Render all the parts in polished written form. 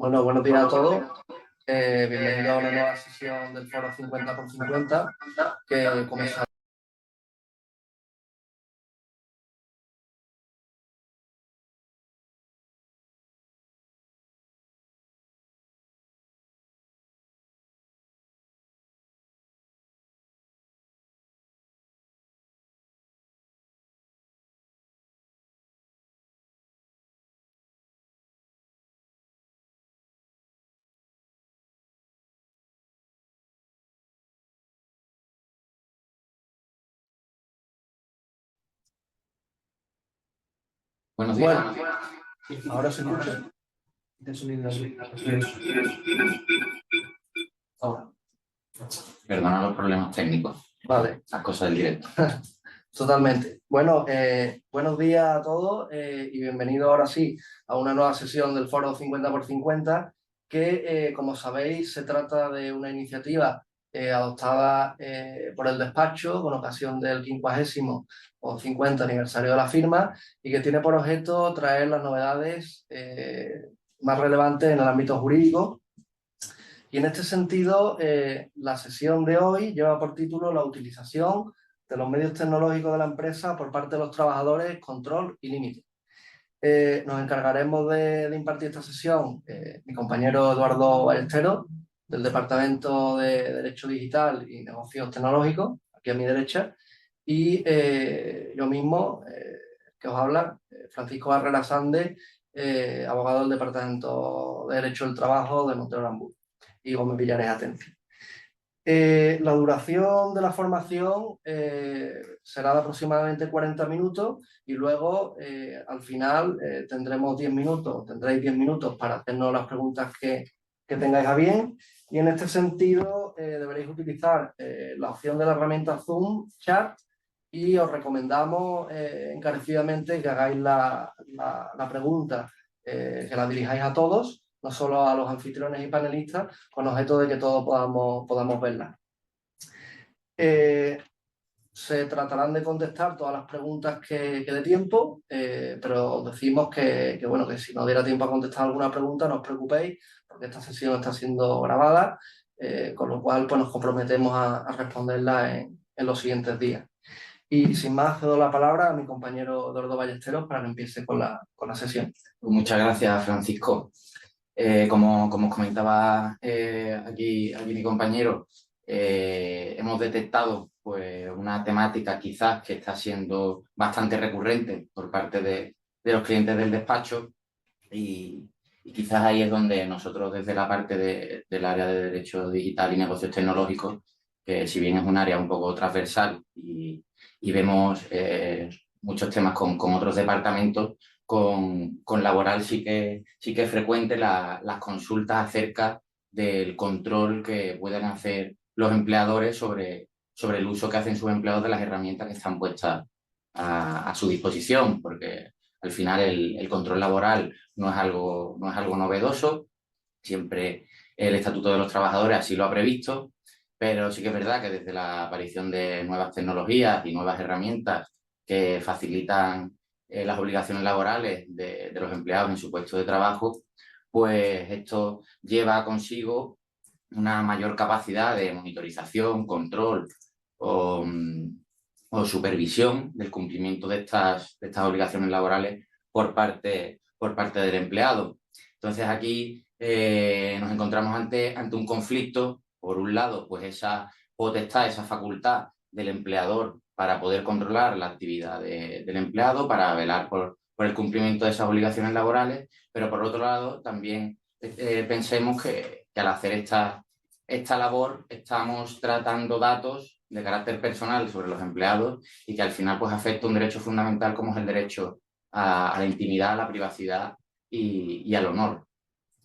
Bueno, buenos días a todos. Bienvenidos a una nueva sesión del Foro 50 por 50, que como sabéis, Buenos días. bueno, ahora se escucha. El sonido así. Ahora, Perdona los problemas técnicos, vale, las cosas del directo. totalmente. Bueno, buenos días a todos y bienvenidos ahora sí a una nueva sesión del Foro 50 por 50, que como sabéis se trata de una iniciativa adoptada por el despacho con ocasión del 50º o 50 aniversario de la firma y que tiene por objeto traer las novedades más relevantes en el ámbito jurídico. Y en este sentido, la sesión de hoy lleva por título la utilización de los medios tecnológicos de la empresa por parte de los trabajadores, control y límite. Nos encargaremos de impartir esta sesión mi compañero Eduardo Ballesteros, del Departamento de Derecho Digital y Negocios Tecnológicos, aquí a mi derecha, y yo mismo, que os habla, Francisco Barrera Sande, abogado del Departamento de Derecho del Trabajo de Montero Aramburu y Gómez Villares Atencia. La duración de la formación será de aproximadamente 40 minutos y luego al final tendréis 10 minutos para hacernos las preguntas que tengáis a bien, y en este sentido deberéis utilizar la opción de la herramienta Zoom Chat, y os recomendamos encarecidamente que hagáis la pregunta, que la dirijáis a todos, no solo a los anfitriones y panelistas, con objeto de que todos podamos verla. Se tratarán de contestar todas las preguntas que dé tiempo, pero os decimos bueno, que si no diera tiempo a contestar alguna pregunta, no os preocupéis, porque esta sesión está siendo grabada, con lo cual pues, nos comprometemos a responderla en los siguientes días. Y sin más, cedo la palabra a mi compañero Eduardo Ballesteros para que empiece con la sesión. Pues muchas gracias, Francisco. Como os comentaba aquí mi compañero, hemos detectado pues, una temática quizás que está siendo bastante recurrente por parte de los clientes del despacho, y quizás ahí es donde nosotros desde la parte del área de Derecho Digital y Negocios Tecnológicos, que si bien es un área un poco transversal y vemos muchos temas con otros departamentos, con laboral sí que es frecuente las consultas acerca del control que pueden hacer los empleadores sobre el uso que hacen sus empleados de las herramientas que están puestas a su disposición, porque al final el control laboral no es algo novedoso, siempre el Estatuto de los Trabajadores así lo ha previsto, pero sí que es verdad que desde la aparición de nuevas tecnologías y nuevas herramientas que facilitan las obligaciones laborales de los empleados en su puesto de trabajo, pues esto lleva consigo una mayor capacidad de monitorización, control o, o supervisión del cumplimiento de estas obligaciones laborales por parte del empleado. Entonces aquí nos encontramos ante un conflicto. Por un lado, pues esa potestad, esa facultad del empleador para poder controlar la actividad del empleado, para velar por el cumplimiento de esas obligaciones laborales, pero por otro lado también pensemos que al hacer esta labor estamos tratando datos de carácter personal sobre los empleados y que al final pues afecta un derecho fundamental como es el derecho a la intimidad, a la privacidad y al honor.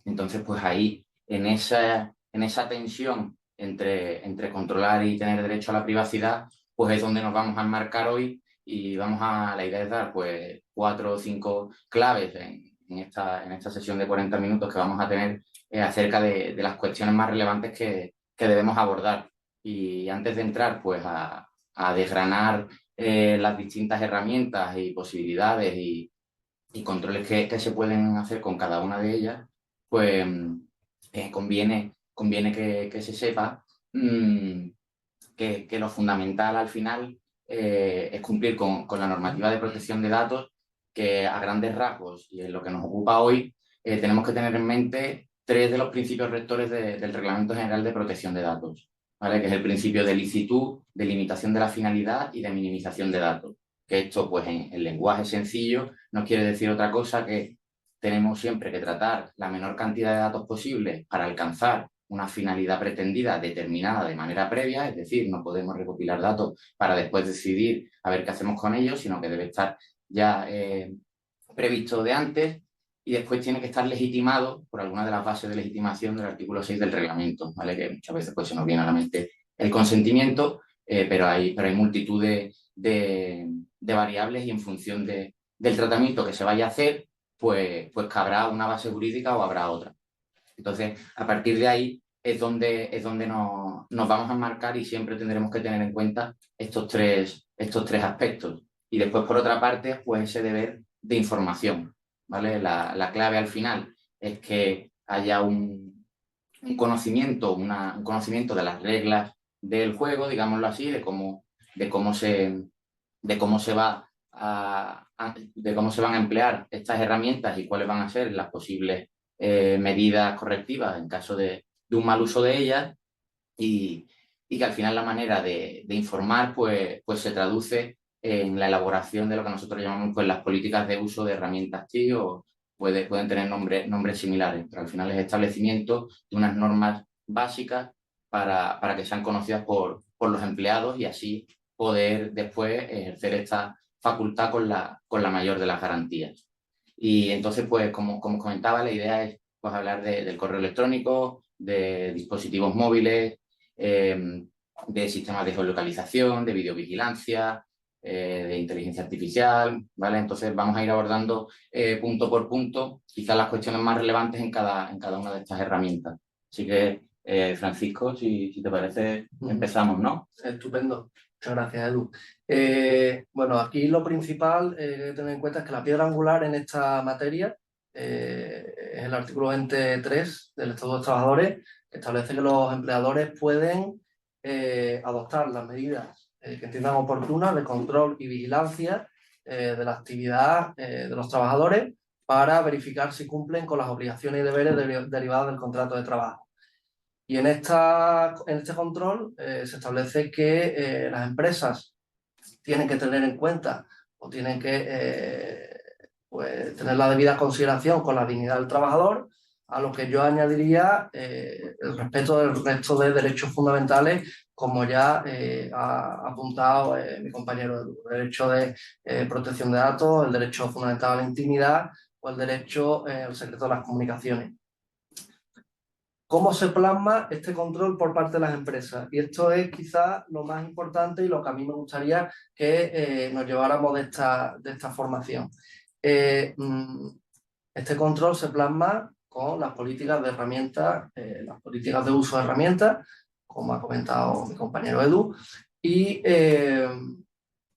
Entonces pues ahí, en esa tensión entre controlar y tener derecho a la privacidad, pues es donde nos vamos a enmarcar hoy, y la idea es dar pues 4 o 5 claves en esta sesión de 40 minutos que vamos a tener acerca de las cuestiones más relevantes que debemos abordar. Y antes de entrar pues a desgranar las distintas herramientas y posibilidades y controles que se pueden hacer con cada una de ellas, pues conviene que se sepa que lo fundamental al final es cumplir con la normativa de protección de datos, que a grandes rasgos, y en lo que nos ocupa hoy, tenemos que tener en mente tres de los principios rectores del Reglamento General de Protección de Datos, ¿vale? Que es el principio de licitud, de limitación de la finalidad y de minimización de datos. Que esto, pues en lenguaje sencillo, no quiere decir otra cosa que tenemos siempre que tratar la menor cantidad de datos posible para alcanzar una finalidad pretendida determinada de manera previa, es decir, no podemos recopilar datos para después decidir a ver qué hacemos con ellos, sino que debe estar ya previsto de antes, y después tiene que estar legitimado por alguna de las bases de legitimación del artículo 6 del reglamento, ¿vale? Que muchas veces pues, se nos viene a la mente el consentimiento, pero hay multitud de variables, y en función del tratamiento que se vaya a hacer, pues cabrá una base jurídica o habrá otra. Entonces, a partir de ahí es donde nos vamos a enmarcar, y siempre tendremos que tener en cuenta estos tres aspectos. Y después, por otra parte, pues ese deber de información, ¿vale? La clave al final es que haya un conocimiento, un conocimiento de las reglas del juego, digámoslo así, de cómo se va de cómo se van a emplear estas herramientas y cuáles van a ser las posibles medidas correctivas en caso de un mal uso de ellas, y que al final la manera de informar pues se traduce en la elaboración de lo que nosotros llamamos pues, las políticas de uso de herramientas TIC, o pueden tener nombres similares, pero al final es establecimiento de unas normas básicas para que sean conocidas por los empleados, y así poder después ejercer esta facultad con la mayor de las garantías. Y entonces, pues como comentaba, la idea es pues, hablar del correo electrónico, de dispositivos móviles, de sistemas de geolocalización, de videovigilancia, de inteligencia artificial, ¿vale? Entonces vamos a ir abordando punto por punto quizás las cuestiones más relevantes en cada una de estas herramientas. Así que, Francisco, si te parece, empezamos, ¿no? Estupendo. Muchas gracias, Edu. Bueno, aquí lo principal que tener en cuenta es que la piedra angular en esta materia es el artículo 23 del Estatuto de los Trabajadores, que establece que los empleadores pueden adoptar las medidas que entiendan oportunas de control y vigilancia de la actividad de los trabajadores para verificar si cumplen con las obligaciones y deberes derivados del contrato de trabajo. Y en este control se establece que las empresas tienen que tener en cuenta o tienen que pues, tener la debida consideración con la dignidad del trabajador, a lo que yo añadiría el respeto del resto de derechos fundamentales, como ya ha apuntado mi compañero, el derecho de protección de datos, el derecho fundamental a la intimidad o el derecho al secreto de las comunicaciones. ¿Cómo se plasma este control por parte de las empresas? Y esto es quizás lo más importante y lo que a mí me gustaría que nos lleváramos de esta formación. Este control se plasma con las políticas de herramientas, las políticas de uso de herramientas, como ha comentado mi compañero Edu, y en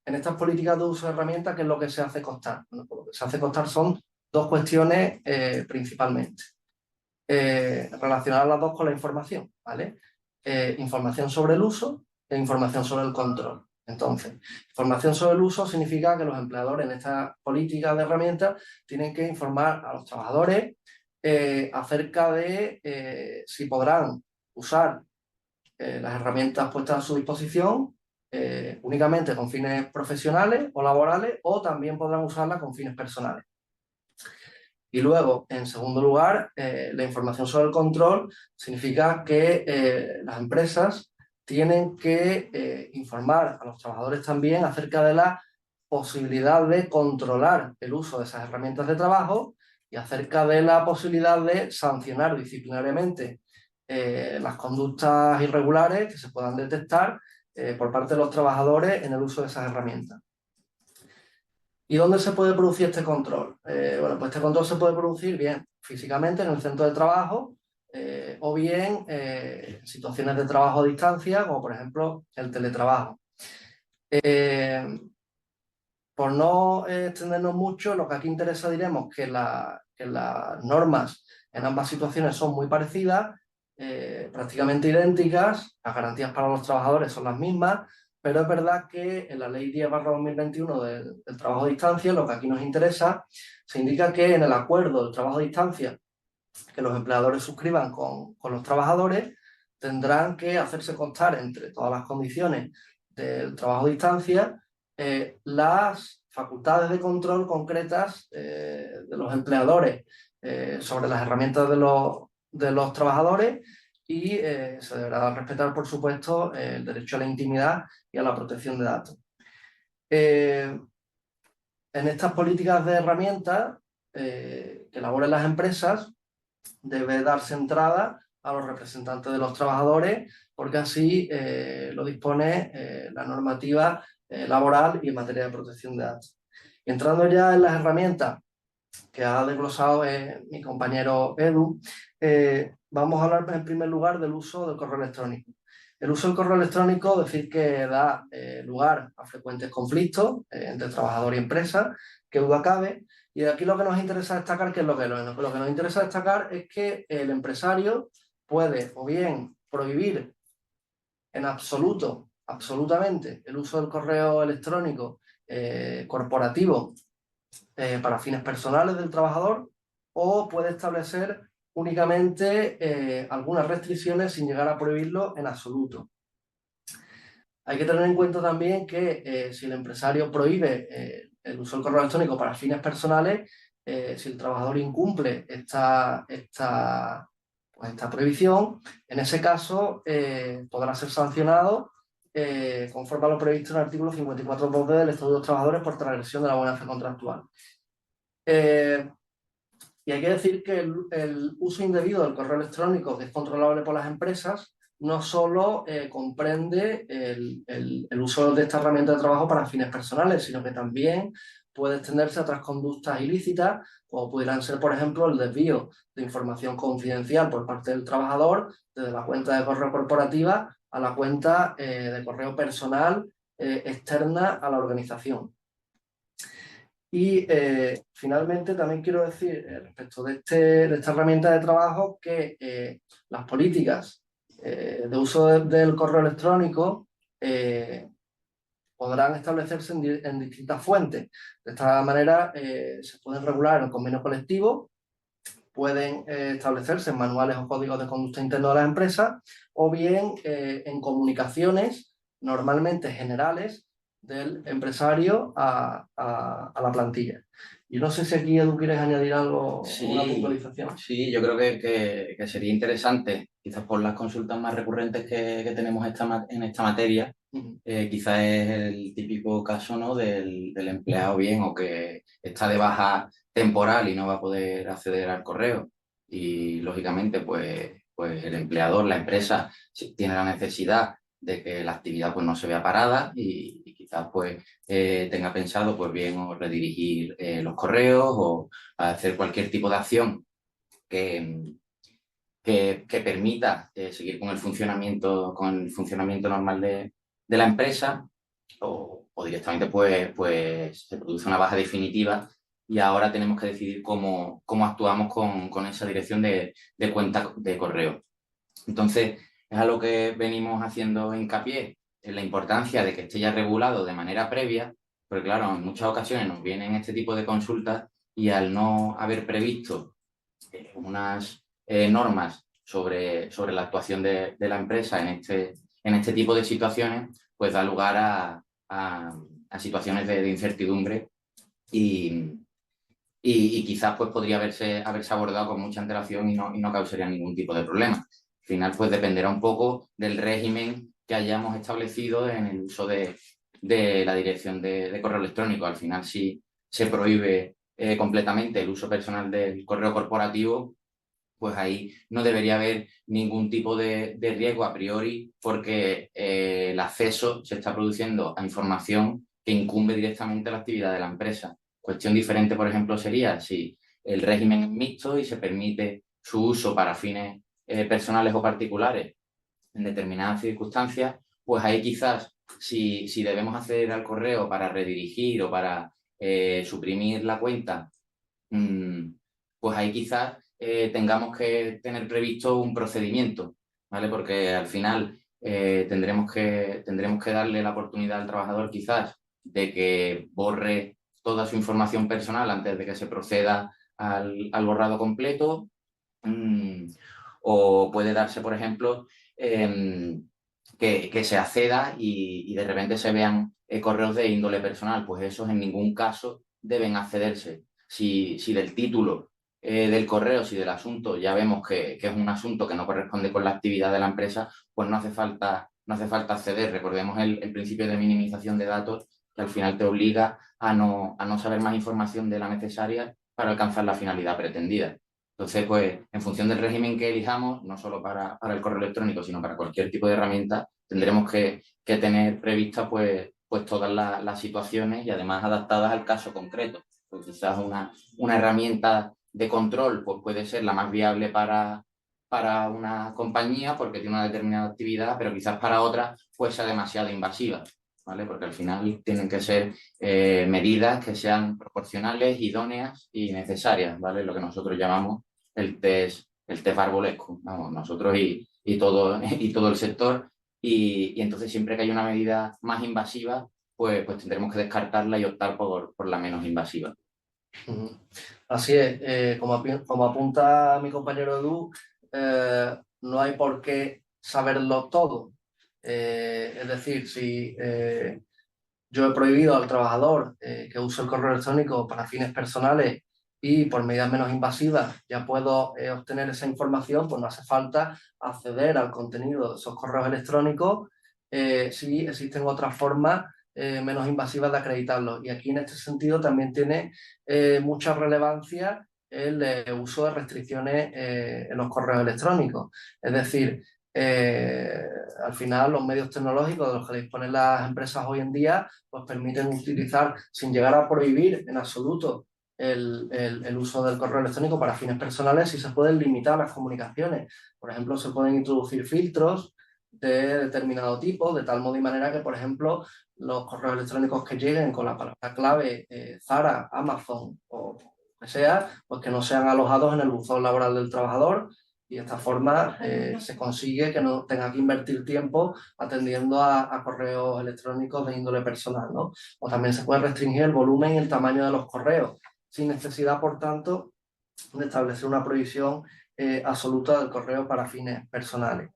estas políticas de uso de herramientas, ¿qué es lo que se hace constar? Bueno, pues lo que se hace constar son dos cuestiones principalmente. Relacionar las dos con la información, ¿vale? Información sobre el uso e información sobre el control. Entonces, información sobre el uso significa que los empleadores en esta política de herramientas tienen que informar a los trabajadores acerca de si podrán usar las herramientas puestas a su disposición únicamente con fines profesionales o laborales, o también podrán usarlas con fines personales. Y luego, en segundo lugar, la información sobre el control significa que las empresas tienen que informar a los trabajadores también acerca de la posibilidad de controlar el uso de esas herramientas de trabajo y acerca de la posibilidad de sancionar disciplinariamente las conductas irregulares que se puedan detectar por parte de los trabajadores en el uso de esas herramientas. ¿Y dónde se puede producir este control? Bueno, pues este control se puede producir bien físicamente en el centro de trabajo o bien en situaciones de trabajo a distancia, como por ejemplo el teletrabajo. Por no extendernos mucho, lo que aquí interesa diremos que las normas En ambas situaciones son muy parecidas, prácticamente idénticas, las garantías para los trabajadores son las mismas, pero es verdad que en la Ley 10/2021 del trabajo a distancia, lo que aquí nos interesa, se indica que en el acuerdo del trabajo a distancia que los empleadores suscriban con los trabajadores, tendrán que hacerse constar entre todas las condiciones del trabajo a distancia las facultades de control concretas de los empleadores sobre las herramientas de los trabajadores y se deberá respetar, por supuesto, el derecho a la intimidad y a la protección de datos. En estas políticas de herramientas que elaboren las empresas, debe darse entrada a los representantes de los trabajadores, porque así lo dispone la normativa laboral y en materia de protección de datos. Y entrando ya en las herramientas que ha desglosado mi compañero Edu, vamos a hablar en primer lugar del uso del correo electrónico. El uso del correo electrónico, decir que da lugar a frecuentes conflictos entre trabajador y empresa, que duda cabe. Y aquí lo que nos interesa destacar, ¿qué es lo que nos interesa destacar? Es que el empresario puede o bien prohibir en absolutamente, el uso del correo electrónico corporativo para fines personales del trabajador, o puede establecer únicamente algunas restricciones sin llegar a prohibirlo en absoluto. Hay que tener en cuenta también que si el empresario prohíbe el uso del correo electrónico para fines personales, si el trabajador incumple esta prohibición, en ese caso podrá ser sancionado conforme a lo previsto en el artículo 54.2 del Estatuto de los Trabajadores por transgresión de la buena fe contractual. Y hay que decir que el uso indebido del correo electrónico, que es controlable por las empresas, no solo comprende el uso de esta herramienta de trabajo para fines personales, sino que también puede extenderse a otras conductas ilícitas, como pudieran ser, por ejemplo, el desvío de información confidencial por parte del trabajador desde la cuenta de correo corporativa a la cuenta de correo personal externa a la organización. Y finalmente también quiero decir respecto de esta herramienta de trabajo que las políticas de uso del correo electrónico podrán establecerse en distintas fuentes. De esta manera se pueden regular en el convenio colectivo, pueden establecerse en manuales o códigos de conducta interna de las empresas, o bien en comunicaciones normalmente generales del empresario a la plantilla. Y no sé si aquí, Edu, quieres añadir algo, una puntualización. Sí, yo creo que sería interesante, quizás por las consultas más recurrentes que tenemos en esta materia, quizás es el típico caso, ¿no?, del empleado bien o que está de baja temporal y no va a poder acceder al correo. Y lógicamente, pues el empleador, la empresa, tiene la necesidad de que la actividad pues no se vea parada y quizás pues tenga pensado pues bien o redirigir los correos o hacer cualquier tipo de acción que permita seguir con el funcionamiento normal de la empresa o directamente pues se produce una baja definitiva y ahora tenemos que decidir cómo actuamos con esa dirección de cuenta de correo. Entonces, es a lo que venimos haciendo hincapié en la importancia de que esté ya regulado de manera previa, porque claro, en muchas ocasiones nos vienen este tipo de consultas y al no haber previsto unas normas sobre la actuación de la empresa en este tipo de situaciones, pues da lugar a situaciones de incertidumbre y quizás pues podría haberse abordado con mucha antelación y no causaría ningún tipo de problema. Al final pues dependerá un poco del régimen que hayamos establecido en el uso de la dirección de correo electrónico. Al final si se prohíbe completamente el uso personal del correo corporativo, pues ahí no debería haber ningún tipo de riesgo a priori porque el acceso se está produciendo a información que incumbe directamente la actividad de la empresa. Cuestión diferente, por ejemplo, sería si el régimen es mixto y se permite su uso para fines personales o particulares en determinadas circunstancias, pues ahí quizás si debemos acceder al correo para redirigir o para suprimir la cuenta, pues ahí quizás tengamos que tener previsto un procedimiento, ¿vale? Porque al final tendremos que darle la oportunidad al trabajador quizás de que borre toda su información personal antes de que se proceda al borrado completo. O puede darse, por ejemplo, que se acceda y de repente se vean correos de índole personal, pues esos en ningún caso deben accederse. Si del título del correo, si del asunto ya vemos que es un asunto que no corresponde con la actividad de la empresa, pues no hace falta acceder. Recordemos el principio de minimización de datos, que al final te obliga a no saber más información de la necesaria para alcanzar la finalidad pretendida. Entonces, pues, en función del régimen que elijamos, no solo para el correo electrónico, sino para cualquier tipo de herramienta, tendremos que tener previstas, pues todas las situaciones y además adaptadas al caso concreto. Pues quizás una herramienta de control pues puede ser la más viable para una compañía porque tiene una determinada actividad, pero quizás para otra pues sea demasiado invasiva, ¿vale? Porque al final tienen que ser medidas que sean proporcionales, idóneas y necesarias, ¿vale? Lo que nosotros llamamos el test barbolesco, vamos, nosotros y todo el sector. Y entonces siempre que hay una medida más invasiva, pues tendremos que descartarla y optar por la menos invasiva. Así es, como apunta mi compañero Edu, no hay por qué saberlo todo. Es decir, si yo he prohibido al trabajador que use el correo electrónico para fines personales y por medidas menos invasivas ya puedo obtener esa información, pues no hace falta acceder al contenido de esos correos electrónicos si existen otras formas menos invasivas de acreditarlos. Y aquí en este sentido también tiene mucha relevancia el uso de restricciones en los correos electrónicos. Es decir, al final los medios tecnológicos de los que disponen las empresas hoy en día pues permiten utilizar, sin llegar a prohibir en absoluto el uso del correo electrónico para fines personales, si se pueden limitar las comunicaciones. Por ejemplo, se pueden introducir filtros de determinado tipo, de tal modo y manera que, por ejemplo, los correos electrónicos que lleguen con la palabra clave Zara, Amazon o lo que sea, pues que no sean alojados en el buzón laboral del trabajador, y de esta forma se consigue que no tenga que invertir tiempo atendiendo a correos electrónicos de índole personal, ¿no? O también se puede restringir el volumen y el tamaño de los correos, sin necesidad, por tanto, de establecer una prohibición absoluta del correo para fines personales.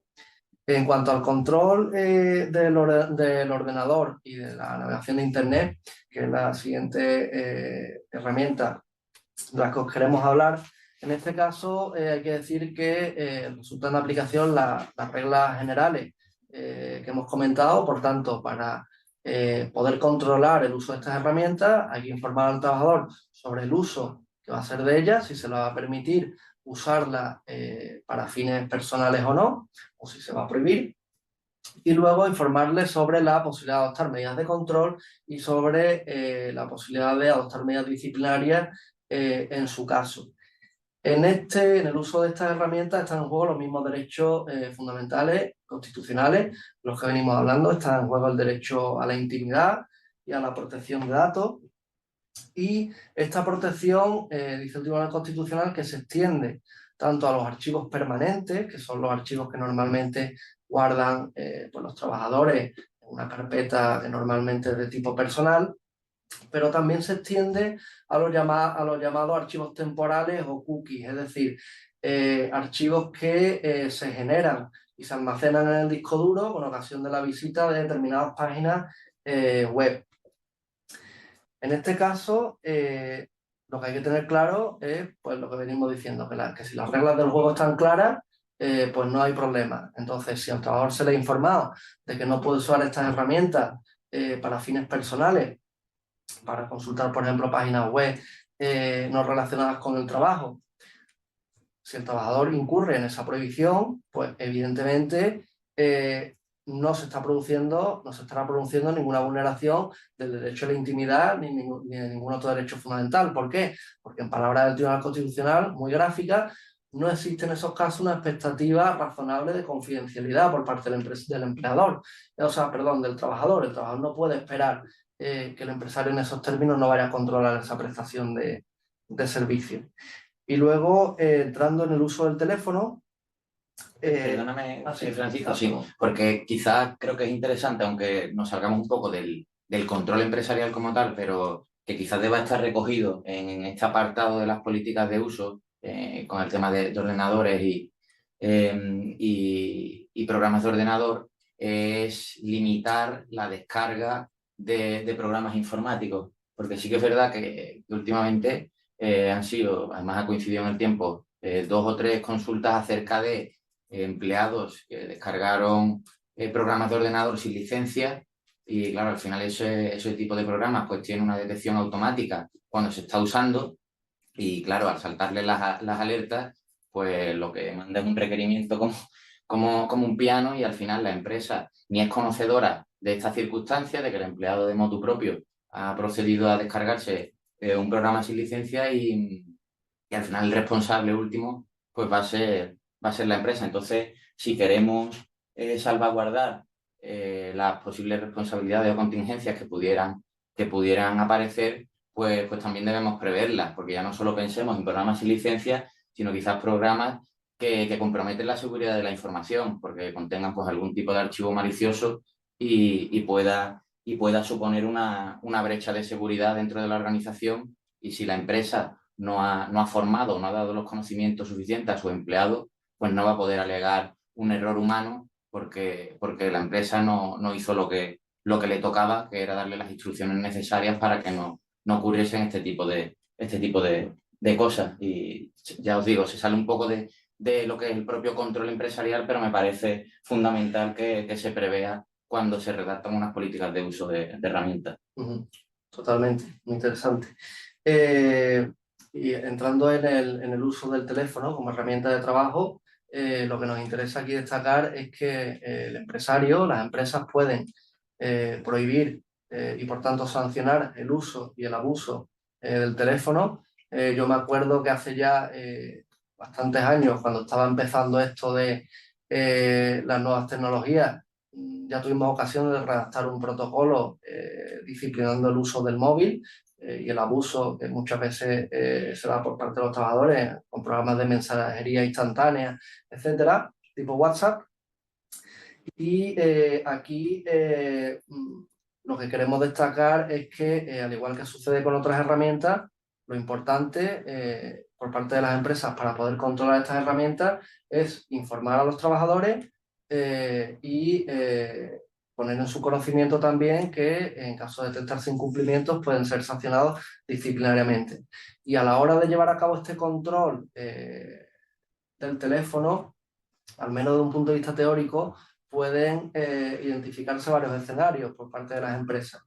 En cuanto al control del ordenador y de la navegación de Internet, que es la siguiente herramienta de la que os queremos hablar, en este caso hay que decir que resultan de aplicación las reglas generales que hemos comentado. Por tanto, para poder controlar el uso de estas herramientas hay que informar al trabajador sobre el uso que va a hacer de ellas, si se le va a permitir usarla para fines personales o no, o si se va a prohibir. Y luego informarle sobre la posibilidad de adoptar medidas de control y sobre la posibilidad de adoptar medidas disciplinarias en su caso. En el uso de estas herramientas están en juego los mismos derechos fundamentales, constitucionales, los que venimos hablando. Está en juego el derecho a la intimidad y a la protección de datos. Y esta protección, dice el Tribunal Constitucional, que se extiende tanto a los archivos permanentes, que son los archivos que normalmente guardan pues los trabajadores en una carpeta que normalmente es de tipo personal, pero también se extiende a los llamados archivos temporales o cookies, es decir, archivos que se generan y se almacenan en el disco duro con ocasión de la visita de determinadas páginas web. En este caso, lo que hay que tener claro es pues, lo que venimos diciendo, que si las reglas del juego están claras, pues no hay problema. Entonces, si al trabajador se le ha informado de que no puede usar estas herramientas para fines personales, para consultar, por ejemplo, páginas web no relacionadas con el trabajo, si el trabajador incurre en esa prohibición, pues evidentemente no se estará produciendo ninguna vulneración del derecho a la intimidad ni de ningún otro derecho fundamental. ¿Por qué? Porque en palabras del Tribunal Constitucional, muy gráficas, no existe en esos casos una expectativa razonable de confidencialidad por parte del empleador, del trabajador. El trabajador no puede esperar que el empresario en esos términos no vaya a controlar esa prestación de servicio. Y luego, entrando en el uso del teléfono... Perdóname, Francisco, sí, porque quizás creo que es interesante, aunque nos salgamos un poco del control empresarial como tal, pero que quizás deba estar recogido en este apartado de las políticas de uso, con el tema de ordenadores y programas de ordenador, es limitar la descarga de programas informáticos, porque sí que es verdad que últimamente han sido, además ha coincidido en el tiempo, 2 o 3 consultas acerca de empleados que descargaron programas de ordenador sin licencia y claro, al final ese tipo de programas pues tiene una detección automática cuando se está usando y claro, al saltarle las alertas, pues lo que manda es un requerimiento como un piano y al final la empresa ni es conocedora de esta circunstancia, de que el empleado de motu propio ha procedido a descargarse un programa sin licencia y al final el responsable último pues va a ser la empresa. Entonces, si queremos salvaguardar las posibles responsabilidades o contingencias que pudieran aparecer, pues también debemos preverlas, porque ya no solo pensemos en programas sin licencia, sino quizás programas que comprometen la seguridad de la información, porque contengan pues algún tipo de archivo malicioso y pueda suponer una brecha de seguridad dentro de la organización. Y si la empresa no ha formado o no ha dado los conocimientos suficientes a su empleado, pues no va a poder alegar un error humano porque la empresa no hizo lo que le tocaba, que era darle las instrucciones necesarias para que no ocurriesen este tipo de cosas. Y ya os digo, se sale un poco de lo que es el propio control empresarial, pero me parece fundamental que se prevea cuando se redactan unas políticas de uso de herramientas. Totalmente, muy interesante. Y entrando en el uso del teléfono como herramienta de trabajo, lo que nos interesa aquí destacar es que el empresario, las empresas pueden prohibir y por tanto sancionar el uso y el abuso del teléfono. Yo me acuerdo que hace ya bastantes años, cuando estaba empezando esto de las nuevas tecnologías, ya tuvimos ocasión de redactar un protocolo disciplinando el uso del móvil y el abuso que muchas veces se da por parte de los trabajadores con programas de mensajería instantánea, etcétera, tipo WhatsApp. Y aquí lo que queremos destacar es que, al igual que sucede con otras herramientas, lo importante por parte de las empresas para poder controlar estas herramientas es informar a los trabajadores y poner en su conocimiento también que en caso de detectarse incumplimientos pueden ser sancionados disciplinariamente. Y a la hora de llevar a cabo este control del teléfono, al menos de un punto de vista teórico, pueden identificarse varios escenarios por parte de las empresas.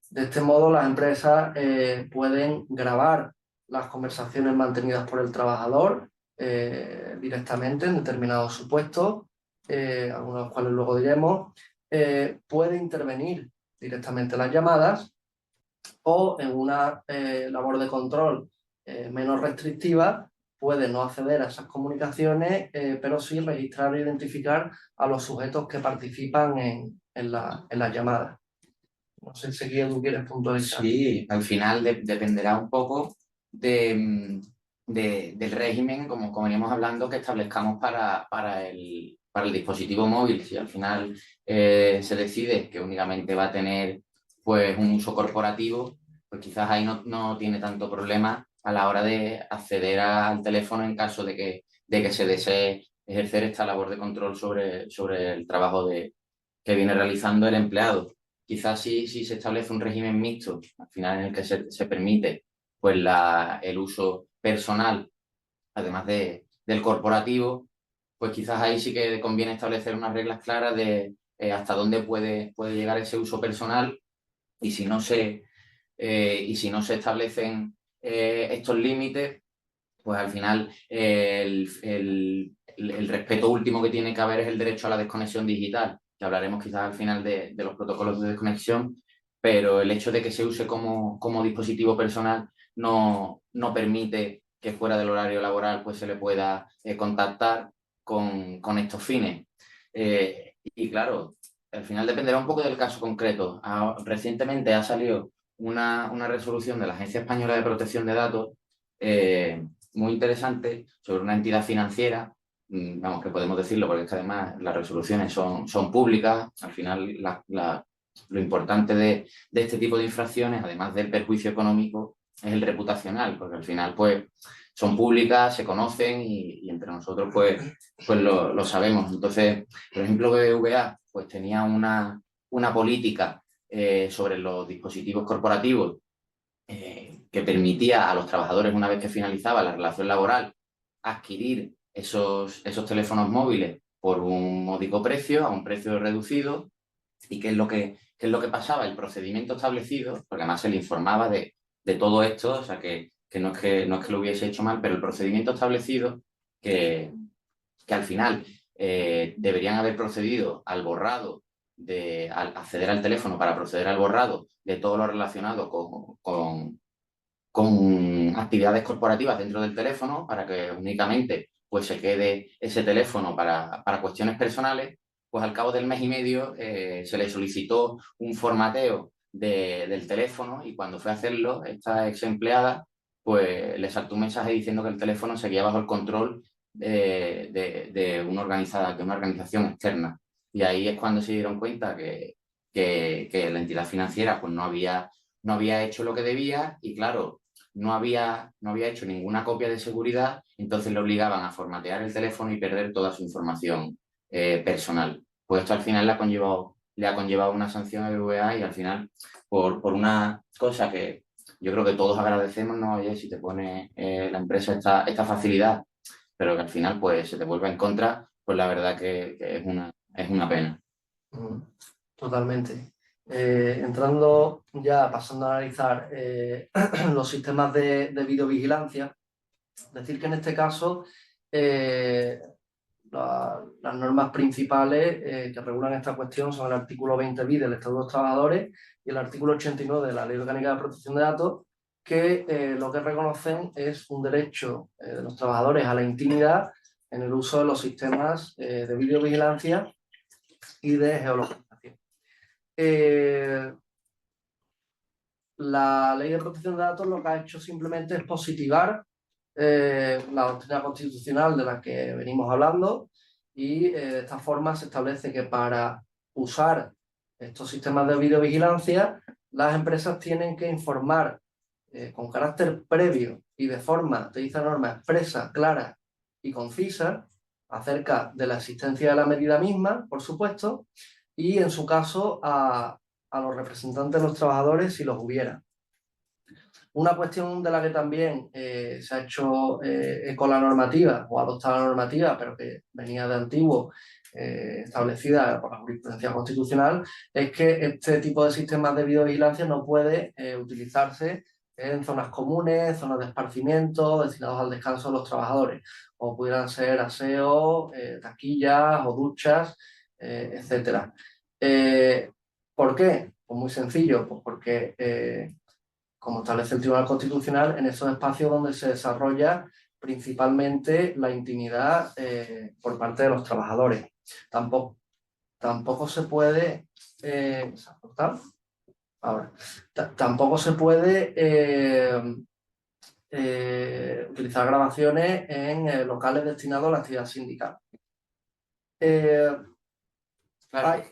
De este modo, las empresas pueden grabar las conversaciones mantenidas por el trabajador directamente en determinados supuestos, algunos de los cuales luego diremos, puede intervenir directamente las llamadas o en una labor de control menos restrictiva puede no acceder a esas comunicaciones, pero sí registrar e identificar a los sujetos que participan en las llamadas. No sé si tú quieres puntualizar. Sí, al final dependerá un poco del régimen, como veníamos hablando, que establezcamos para el dispositivo móvil. Si al final se decide que únicamente va a tener pues, un uso corporativo, pues quizás ahí no tiene tanto problema a la hora de acceder al teléfono en caso de que se desee ejercer esta labor de control sobre el trabajo que viene realizando el empleado. Quizás si se establece un régimen mixto, al final en el que se permite pues el uso personal, además del corporativo, pues quizás ahí sí que conviene establecer unas reglas claras de hasta dónde puede llegar ese uso personal y si no se establecen estos límites, pues al final el respeto último que tiene que haber es el derecho a la desconexión digital, que hablaremos quizás al final de los protocolos de desconexión, pero el hecho de que se use como dispositivo personal no permite que fuera del horario laboral pues se le pueda contactar con estos fines. Y claro, al final dependerá un poco del caso concreto. Recientemente ha salido una resolución de la Agencia Española de Protección de Datos muy interesante sobre una entidad financiera, vamos, que podemos decirlo porque es que además las resoluciones son públicas. Al final lo importante de este tipo de infracciones, además del perjuicio económico, es el reputacional, porque al final pues son públicas, se conocen y entre nosotros pues lo sabemos. Entonces, por ejemplo, BBVA pues tenía una política sobre los dispositivos corporativos que permitía a los trabajadores, una vez que finalizaba la relación laboral, adquirir esos teléfonos móviles por un módico precio, a un precio reducido. ¿Y qué es lo que pasaba? El procedimiento establecido, porque además se le informaba de todo esto, o sea que no es que lo hubiese hecho mal, pero el procedimiento establecido que al final deberían haber procedido al borrado, al acceder al teléfono para proceder al borrado de todo lo relacionado con actividades corporativas dentro del teléfono, para que únicamente pues, se quede ese teléfono para cuestiones personales. Pues al cabo del mes y medio se le solicitó un formateo del teléfono y cuando fue a hacerlo, esta ex empleada pues le saltó un mensaje diciendo que el teléfono seguía bajo el control de una organización externa. Y ahí es cuando se dieron cuenta que la entidad financiera pues, no había hecho lo que debía y, claro, no había hecho ninguna copia de seguridad, entonces le obligaban a formatear el teléfono y perder toda su información personal. Pues esto al final le ha conllevado una sanción a BBVA y al final, por una cosa que yo creo que todos agradecemos, ¿no? Oye, si te pone la empresa esta facilidad, pero que al final pues se te vuelve en contra, pues la verdad que es una pena. Totalmente. Entrando ya, pasando a analizar los sistemas de videovigilancia, decir que en este caso las normas principales que regulan esta cuestión son el artículo 20bis del Estatuto de los Trabajadores y el artículo 89 de la Ley Orgánica de Protección de Datos, que lo que reconocen es un derecho de los trabajadores a la intimidad en el uso de los sistemas de videovigilancia y de geolocalización. La Ley de Protección de Datos lo que ha hecho simplemente es positivar la doctrina constitucional de la que venimos hablando y de esta forma se establece que para usar estos sistemas de videovigilancia las empresas tienen que informar con carácter previo y de forma, te dice la norma, expresa, clara y concisa acerca de la existencia de la medida misma, por supuesto, y en su caso a los representantes de los trabajadores si los hubiera. Una cuestión de la que también se ha hecho eco la normativa o adoptada la normativa, pero que venía de antiguo, establecida por la jurisprudencia constitucional, es que este tipo de sistemas de videovigilancia no puede utilizarse en zonas comunes, zonas de esparcimiento, destinados al descanso de los trabajadores, como pudieran ser aseos, taquillas o duchas, etc. ¿Por qué? Pues muy sencillo, pues porque como establece el Tribunal Constitucional, en esos espacios donde se desarrolla principalmente la intimidad por parte de los trabajadores. Tampoco se puede... Ahora, tampoco se puede utilizar grabaciones en locales destinados a la actividad sindical. Claro,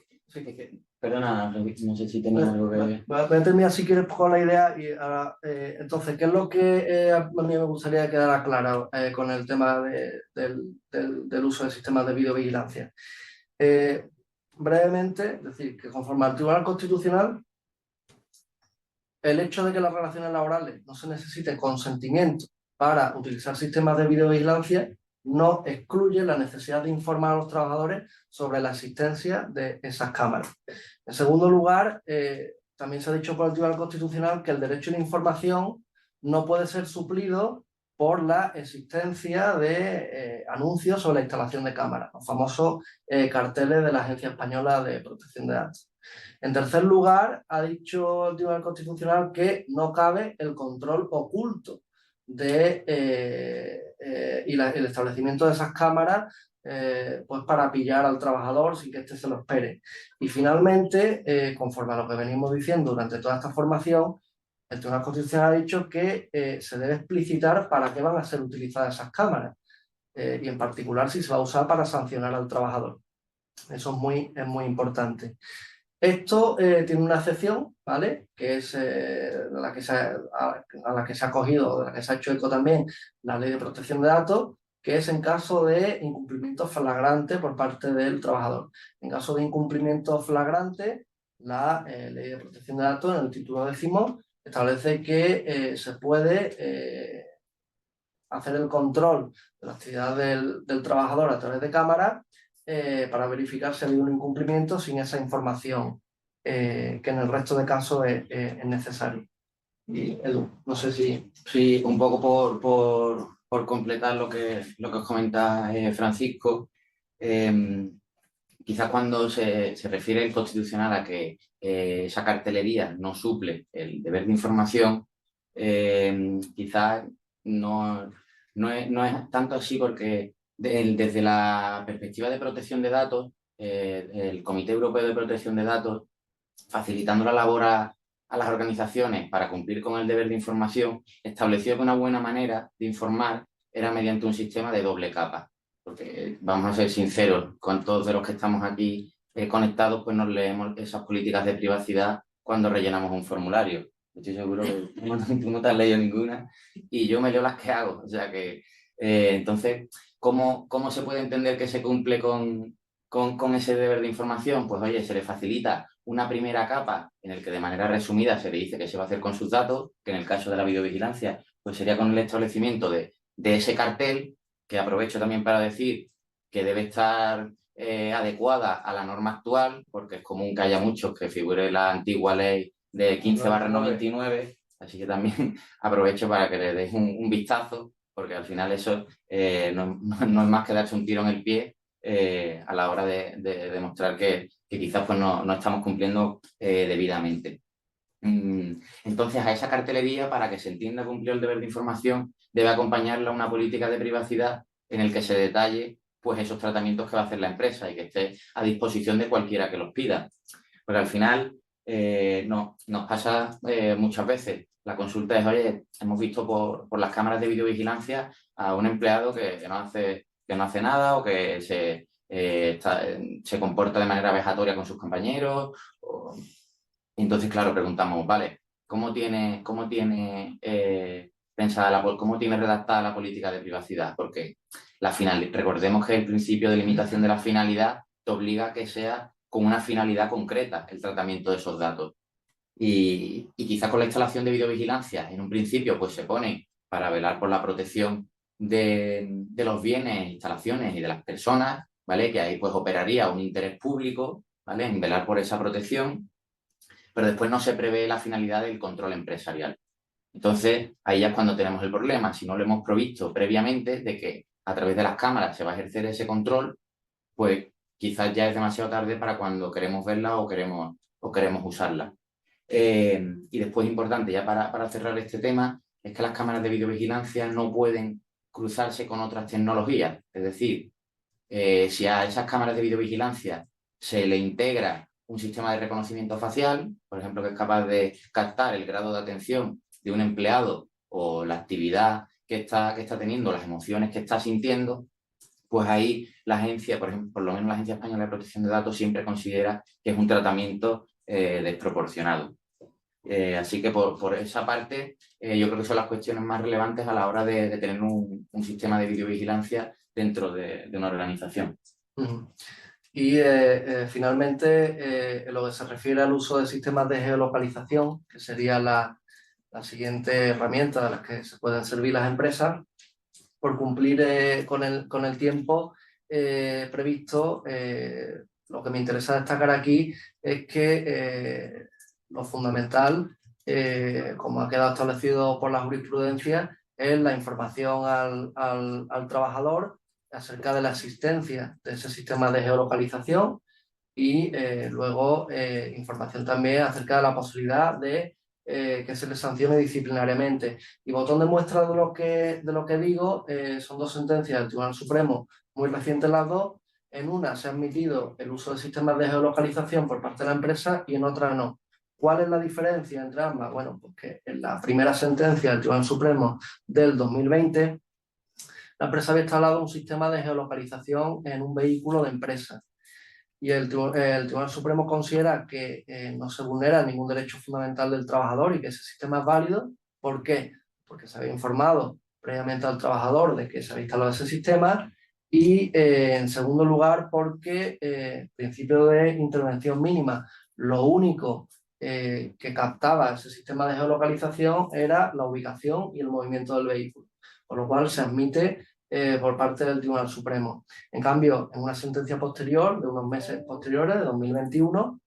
perdona, no sé si tenía algo que... Voy a terminar si quieres con la idea y ahora, entonces, ¿qué es lo que a mí me gustaría que quedara claro con el tema del uso de sistemas de videovigilancia? Brevemente, es decir, que conforme al Tribunal Constitucional, el hecho de que las relaciones laborales no se necesite consentimiento para utilizar sistemas de videovigilancia no excluye la necesidad de informar a los trabajadores sobre la existencia de esas cámaras. En segundo lugar, también se ha dicho por el Tribunal Constitucional que el derecho a la información no puede ser suplido por la existencia de anuncios sobre la instalación de cámaras, los famosos carteles de la Agencia Española de Protección de Datos. En tercer lugar, ha dicho el Tribunal Constitucional que no cabe el control oculto y el establecimiento de esas cámaras pues para pillar al trabajador sin que éste se lo espere. Y finalmente, conforme a lo que venimos diciendo durante toda esta formación, el Tribunal Constitucional ha dicho que se debe explicitar para qué van a ser utilizadas esas cámaras y en particular si se va a usar para sancionar al trabajador. Eso es muy importante. Esto tiene una excepción, ¿vale? Que es a la que se ha cogido, de la que se ha hecho eco también la Ley de Protección de Datos, que es en caso de incumplimiento flagrante por parte del trabajador. En caso de incumplimiento flagrante, la Ley de Protección de Datos, en el título 10, establece que se puede hacer el control de la actividad del trabajador a través de cámaras para verificar si ha habido un incumplimiento sin esa información que en el resto de casos es necesario. Y Edu, no sé si... Sí, un poco por completar lo que os comenta Francisco, quizás cuando se refiere el Constitucional a que esa cartelería no suple el deber de información, quizás no es tanto así porque desde la perspectiva de protección de datos, el Comité Europeo de Protección de Datos, facilitando la labor a las organizaciones para cumplir con el deber de información, estableció que una buena manera de informar era mediante un sistema de doble capa. Porque vamos a ser sinceros, con todos de los que estamos aquí conectados, pues nos leemos esas políticas de privacidad cuando rellenamos un formulario. Estoy seguro que tú no te has leído ninguna y yo me leo las que hago. O sea que, entonces, ¿cómo se puede entender que se cumple con ese deber de información? Pues oye, se le facilita una primera capa en el que de manera resumida se le dice qué se va a hacer con sus datos, que en el caso de la videovigilancia, pues sería con el establecimiento de ese cartel, que aprovecho también para decir que debe estar adecuada a la norma actual, porque es común que haya muchos que figure la antigua ley de 15/99, así que también aprovecho para que le deis un vistazo, porque al final eso no es más que darse un tiro en el pie a la hora de demostrar que quizás pues no estamos cumpliendo debidamente. Entonces, a esa cartelería, para que se entienda cumplir el deber de información, debe acompañarla una política de privacidad en el que se detalle pues, esos tratamientos que va a hacer la empresa y que esté a disposición de cualquiera que los pida. Porque al final nos pasa muchas veces. La consulta es, oye, hemos visto por las cámaras de videovigilancia a un empleado que no hace nada o que se comporta de manera vejatoria con sus compañeros. Entonces, claro, preguntamos, vale, ¿cómo tiene cómo tiene redactada la política de privacidad? Porque recordemos que el principio de limitación de la finalidad te obliga a que sea con una finalidad concreta el tratamiento de esos datos. Y quizás con la instalación de videovigilancia, en un principio, pues se pone para velar por la protección de los bienes, instalaciones y de las personas, ¿vale? Que ahí pues operaría un interés público, ¿vale? En velar por esa protección, pero después no se prevé la finalidad del control empresarial. Entonces, ahí ya es cuando tenemos el problema. Si no lo hemos provisto previamente de que a través de las cámaras se va a ejercer ese control, pues quizás ya es demasiado tarde para cuando queremos verla o queremos usarla. Y después, importante, ya para cerrar este tema, es que las cámaras de videovigilancia no pueden cruzarse con otras tecnologías. Es decir, si a esas cámaras de videovigilancia se le integra un sistema de reconocimiento facial, por ejemplo, que es capaz de captar el grado de atención de un empleado o la actividad que está teniendo, las emociones que está sintiendo, pues ahí la agencia, por ejemplo, por lo menos la Agencia Española de Protección de Datos siempre considera que es un tratamiento desproporcionado. Así que por esa parte, yo creo que son las cuestiones más relevantes a la hora de tener un sistema de videovigilancia dentro de una organización. Y finalmente, en lo que se refiere al uso de sistemas de geolocalización, que sería la siguiente herramienta de las que se pueden servir las empresas, por cumplir con el tiempo previsto, lo que me interesa destacar aquí es que lo fundamental, como ha quedado establecido por la jurisprudencia, es la información al trabajador acerca de la existencia de ese sistema de geolocalización y luego información también acerca de la posibilidad de que se le sancione disciplinariamente. Y botón de muestra de lo que digo, son dos sentencias del Tribunal Supremo muy recientes las dos. En una se ha admitido el uso de sistemas de geolocalización por parte de la empresa y en otra no. ¿Cuál es la diferencia entre ambas? Bueno, pues que en la primera sentencia del Tribunal Supremo del 2020, la empresa había instalado un sistema de geolocalización en un vehículo de empresa. Y el Tribunal Supremo considera que no se vulnera ningún derecho fundamental del trabajador y que ese sistema es válido. ¿Por qué? Porque se había informado previamente al trabajador de que se había instalado ese sistema y, en segundo lugar, porque principio de intervención mínima, lo único que captaba ese sistema de geolocalización era la ubicación y el movimiento del vehículo, con lo cual se admite por parte del Tribunal Supremo. En cambio, en una sentencia posterior, de unos meses posteriores, de 2021,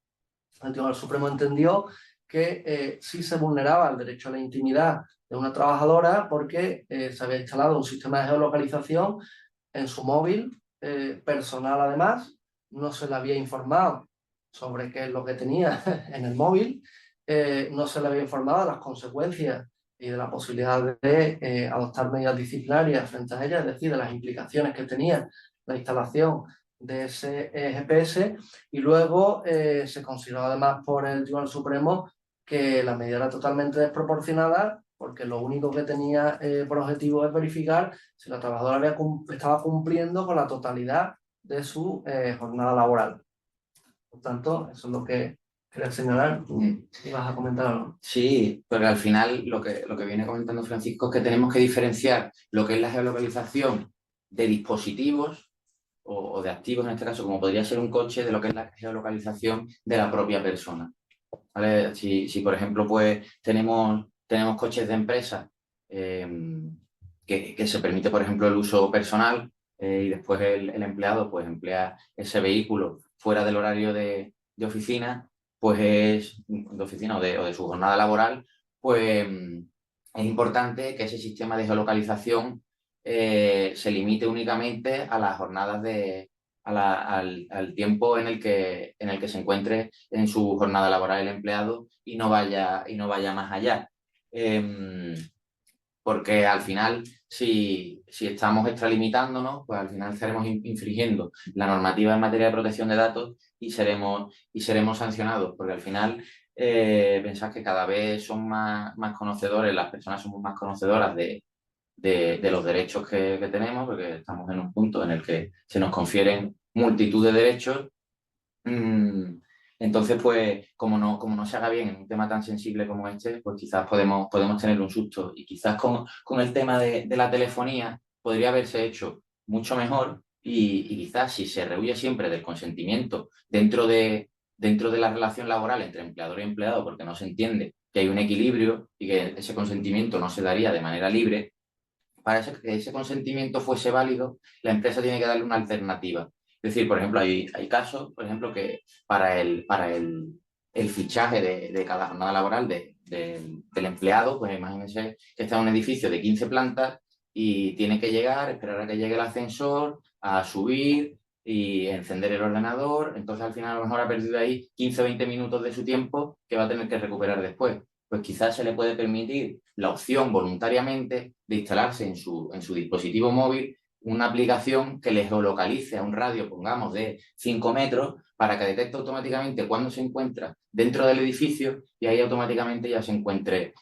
el Tribunal Supremo entendió que sí se vulneraba el derecho a la intimidad de una trabajadora porque se había instalado un sistema de geolocalización en su móvil personal. Además, no se le había informado sobre qué es lo que tenía en el móvil, no se le había informado de las consecuencias y de la posibilidad de adoptar medidas disciplinarias frente a ella, es decir, de las implicaciones que tenía la instalación de ese GPS, y luego se consideró además por el Tribunal Supremo que la medida era totalmente desproporcionada porque lo único que tenía por objetivo es verificar si la trabajadora estaba cumpliendo con la totalidad de su jornada laboral. Por tanto, eso es lo que quería señalar. ¿Tú ibas a comentar algo? Sí, pero al final lo que viene comentando Francisco es que tenemos que diferenciar lo que es la geolocalización de dispositivos o de activos, en este caso, como podría ser un coche, de lo que es la geolocalización de la propia persona. ¿Vale? Si por ejemplo, pues tenemos coches de empresa que se permite, por ejemplo, el uso personal y después el empleado pues emplea ese vehículo fuera del horario de oficina, pues es de oficina o de su jornada laboral, pues es importante que ese sistema de geolocalización se limite únicamente a las jornadas al tiempo en el que se encuentre en su jornada laboral el empleado y no vaya más allá. Porque al final, si estamos extralimitándonos, pues al final estaremos infringiendo la normativa en materia de protección de datos y seremos sancionados, porque al final pensad que cada vez son más conocedores, las personas somos más conocedoras de los derechos que tenemos, porque estamos en un punto en el que se nos confieren multitud de derechos. Entonces, pues, como no se haga bien en un tema tan sensible como este, pues quizás podemos tener un susto. Y quizás con el tema de la telefonía podría haberse hecho mucho mejor y quizás si se rehuye siempre del consentimiento dentro de la relación laboral entre empleador y empleado, porque no se entiende que hay un equilibrio y que ese consentimiento no se daría de manera libre, para que ese consentimiento fuese válido, la empresa tiene que darle una alternativa. Es decir, por ejemplo, hay casos, por ejemplo, que para el fichaje de cada jornada laboral del empleado, pues imagínense que está en un edificio de 15 plantas y tiene que llegar, esperar a que llegue el ascensor, a subir y encender el ordenador. Entonces, al final, a lo mejor ha perdido ahí 15 o 20 minutos de su tiempo que va a tener que recuperar después. Pues quizás se le puede permitir la opción voluntariamente de instalarse en su dispositivo móvil una aplicación que le geolocalice a un radio, pongamos, de 5 metros, para que detecte automáticamente cuando se encuentra dentro del edificio y ahí automáticamente ya se encuentre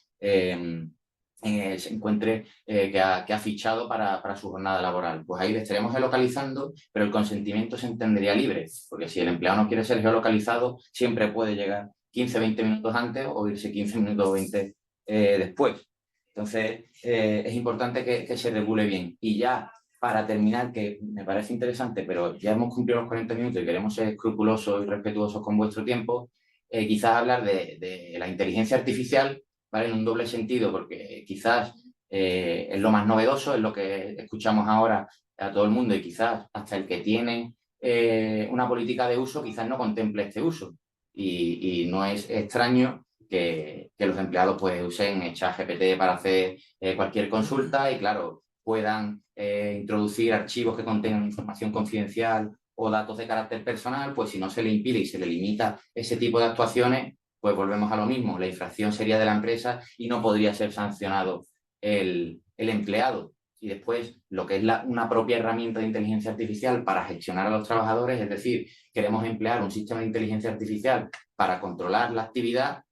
que ha fichado para su jornada laboral. Pues ahí le estaremos geolocalizando, pero el consentimiento se entendería libre, porque si el empleado no quiere ser geolocalizado, siempre puede llegar 15, 20 minutos antes o irse 15 minutos o 20 después. Entonces, es importante que se regule bien. Y ya, para terminar, que me parece interesante, pero ya hemos cumplido los 40 minutos y queremos ser escrupulosos y respetuosos con vuestro tiempo, quizás hablar de la inteligencia artificial, ¿vale? En un doble sentido, porque quizás es lo más novedoso, es lo que escuchamos ahora a todo el mundo y quizás hasta el que tiene una política de uso quizás no contemple este uso. Y no es extraño que los empleados pues usen ChatGPT para hacer cualquier consulta y claro, puedan introducir archivos que contengan información confidencial o datos de carácter personal, pues si no se le impide y se le limita ese tipo de actuaciones, pues volvemos a lo mismo, la infracción sería de la empresa y no podría ser sancionado el empleado. Y después, lo que es una propia herramienta de inteligencia artificial para gestionar a los trabajadores, es decir, queremos emplear un sistema de inteligencia artificial para controlar la actividad,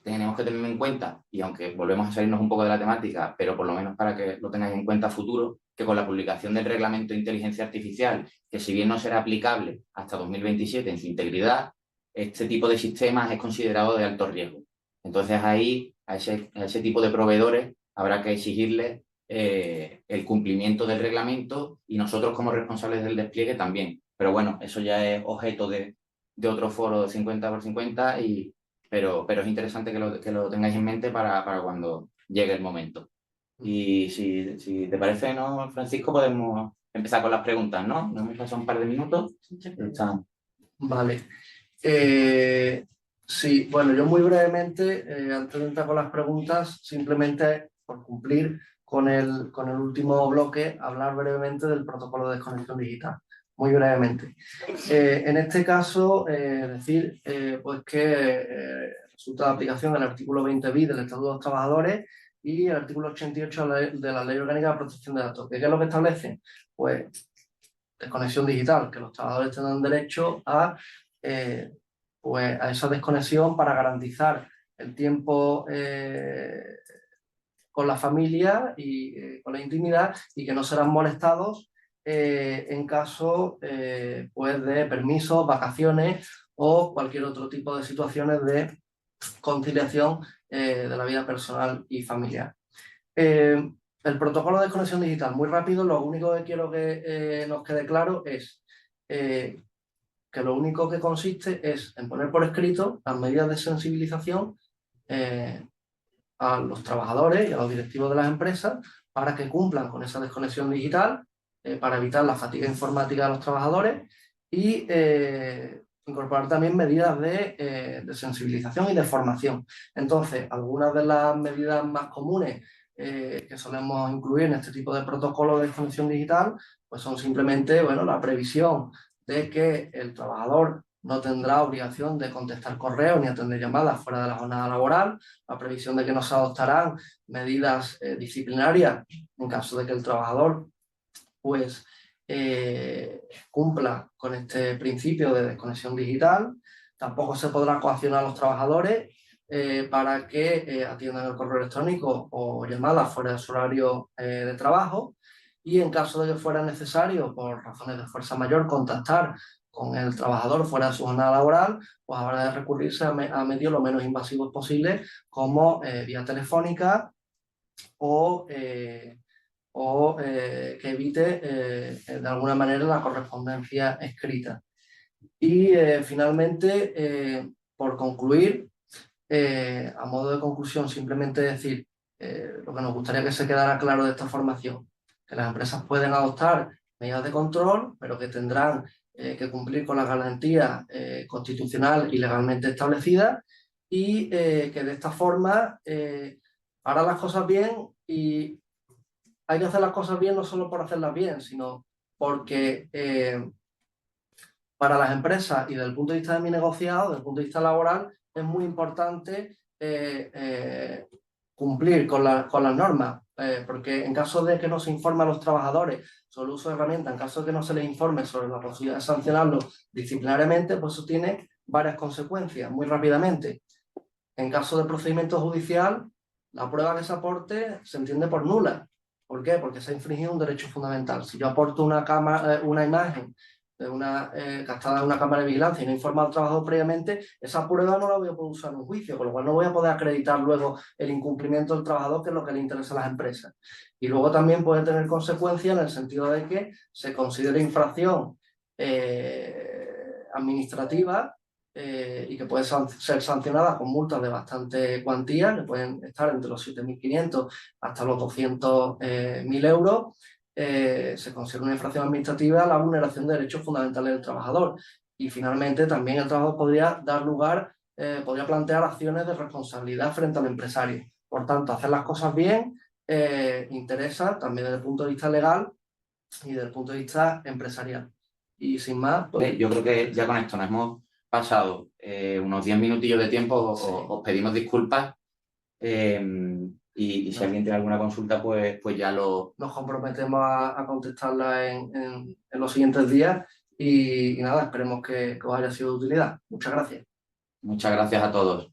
tenemos que tener en cuenta, y aunque volvemos a salirnos un poco de la temática, pero por lo menos para que lo tengáis en cuenta a futuro, que con la publicación del Reglamento de Inteligencia Artificial, que si bien no será aplicable hasta 2027 en su integridad, este tipo de sistemas es considerado de alto riesgo. Entonces ahí, a ese tipo de proveedores, habrá que exigirles el cumplimiento del reglamento y nosotros como responsables del despliegue también. Pero bueno, eso ya es objeto de otro foro de 50 por 50, pero es interesante que lo tengáis en mente para cuando llegue el momento. Y si te parece, ¿no, Francisco? Podemos empezar con las preguntas, ¿no? Nos hemos pasado un par de minutos. Vale. Sí, bueno, yo muy brevemente, antes de entrar con las preguntas, simplemente por cumplir con el último bloque, hablar brevemente del protocolo de desconexión digital, muy brevemente. En este caso, decir pues que resulta de aplicación el artículo 20 bis del Estatuto de los Trabajadores y el artículo 88 de la Ley Orgánica de Protección de Datos. ¿Qué es lo que establece? Pues desconexión digital, que los trabajadores tengan derecho pues a esa desconexión para garantizar el tiempo con la familia y con la intimidad, y que no serán molestados en caso pues de permisos, vacaciones o cualquier otro tipo de situaciones de conciliación de la vida personal y familiar. El protocolo de desconexión digital, muy rápido, lo único que quiero que nos quede claro es que lo único que consiste es en poner por escrito las medidas de sensibilización a los trabajadores y a los directivos de las empresas para que cumplan con esa desconexión digital, para evitar la fatiga informática de los trabajadores y incorporar también medidas de sensibilización y de formación. Entonces, algunas de las medidas más comunes que solemos incluir en este tipo de protocolo de desconexión digital, pues son simplemente, bueno, la previsión de que el trabajador no tendrá obligación de contestar correos ni atender llamadas fuera de la jornada laboral, la previsión de que no se adoptarán medidas disciplinarias en caso de que el trabajador pues cumpla con este principio de desconexión digital. Tampoco se podrá coaccionar a los trabajadores para que atiendan el correo electrónico o llamadas fuera de su horario de trabajo, y en caso de que fuera necesario, por razones de fuerza mayor, contactar con el trabajador fuera de su jornada laboral, pues habrá de recurrirse a medios lo menos invasivos posibles, como vía telefónica o que evite de alguna manera la correspondencia escrita. Y finalmente, por concluir, a modo de conclusión, simplemente decir lo que nos gustaría que se quedara claro de esta formación: que las empresas pueden adoptar medidas de control, pero que tendrán que cumplir con las garantías constitucional y legalmente establecidas, y que de esta forma hará las cosas bien. Y hay que hacer las cosas bien no solo por hacerlas bien, sino porque para las empresas y desde el punto de vista de mi negociado, desde el punto de vista laboral, es muy importante cumplir con las normas, porque en caso de que no se informe a los trabajadores sobre el uso de herramientas, en caso de que no se les informe sobre la posibilidad de sancionarlos disciplinariamente, pues eso tiene varias consecuencias muy rápidamente. En caso de procedimiento judicial, la prueba que se aporte se entiende por nula. ¿Por qué? Porque se ha infringido un derecho fundamental. Si yo aporto una imagen de captada de una cámara de vigilancia y no informa al trabajador previamente, esa prueba no la voy a poder usar en un juicio, con lo cual no voy a poder acreditar luego el incumplimiento del trabajador, que es lo que le interesa a las empresas. Y luego también puede tener consecuencias en el sentido de que se considere infracción administrativa y que puede ser sancionada con multas de bastante cuantía, que pueden estar entre los 7.500 hasta los 200.000 euros. Se considera una infracción administrativa la vulneración de derechos fundamentales del trabajador. Y finalmente también el trabajador podría plantear acciones de responsabilidad frente al empresario. Por tanto, hacer las cosas bien interesa también desde el punto de vista legal y desde el punto de vista empresarial. Y sin más, pues... Yo creo que ya con esto nos hemos pasado unos 10 minutillos de tiempo. Os pedimos disculpas y si alguien tiene alguna consulta, pues ya nos comprometemos a contestarla en los siguientes días, y nada, esperemos que os haya sido de utilidad. Muchas gracias. Muchas gracias a todos.